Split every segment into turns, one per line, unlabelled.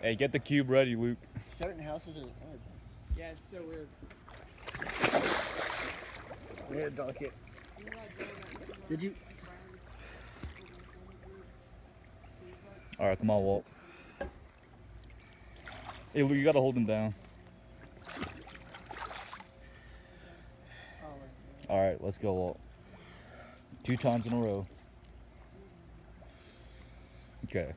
Hey, get the cube ready, Luke.
Certain houses are.
Yeah, it's so weird.
Yeah, dog it. Did you?
All right, come on, Walt. Hey, Luke, you gotta hold him down. All right, let's go, Walt. 2 times in a row. Okay.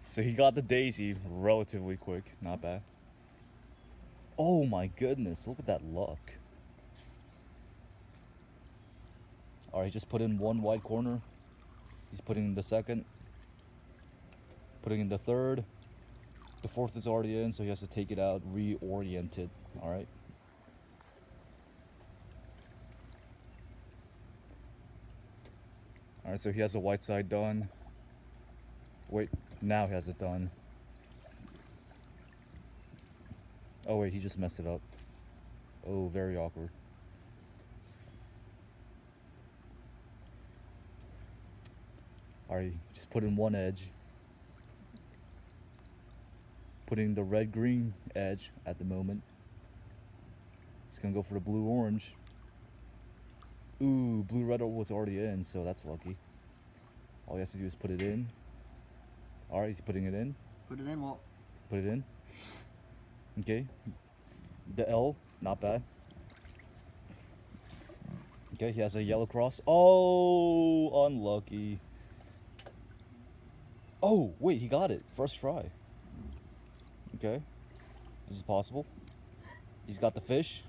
So he got the daisy relatively quick, not bad. Oh my goodness, look at that luck. All right, he just put in 1 wide corner. He's putting in the second. Putting in the third. The fourth is already in, so he has to take it out, reorient it. All right. All right, so he has the white side done. Wait, now he has it done. Oh wait, he just messed it up. Oh, very awkward. All right, just put in 1 edge. Putting the red-green edge at the moment. He's gonna go for the blue-orange. Ooh, blue-red was already in, so that's lucky. All he has to do is put it in. All right, he's putting it in.
Put it in, Walt.
Put it in. Okay. The L, not bad. Okay, he has a yellow cross. Oh, unlucky. Oh, wait, he got it. First try. Okay. This is possible. He's got the fish.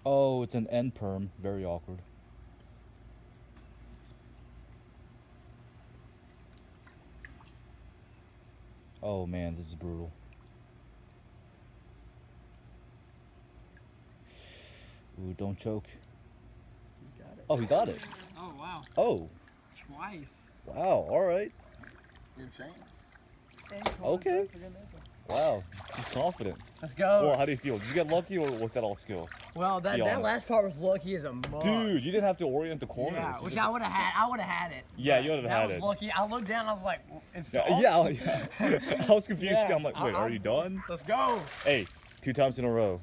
Oh, it's an end perm. Very awkward. Oh man, this is brutal. Ooh, don't choke.
He's got it.
Oh, he got it.
Oh, wow.
Oh,
Twice.
wow. All right.
Insane.
Okay. Wow, he's confident.
Let's go.
Well, how do you feel? Did you get lucky or was that all skill?
Well,
Be
that
honest.
last part was lucky as a mug.
Dude, you didn't have to orient the corners.
Yeah,
You
which
just-
I would have had. I would have had it.
Yeah,
but
you would've
that
had
was
it.
lucky. I looked down. I was like, it's
Yeah,
soft.
yeah, I was confused
Yeah.
too. I'm like, wait, are you done?
Let's go.
Hey, 2 times in a row.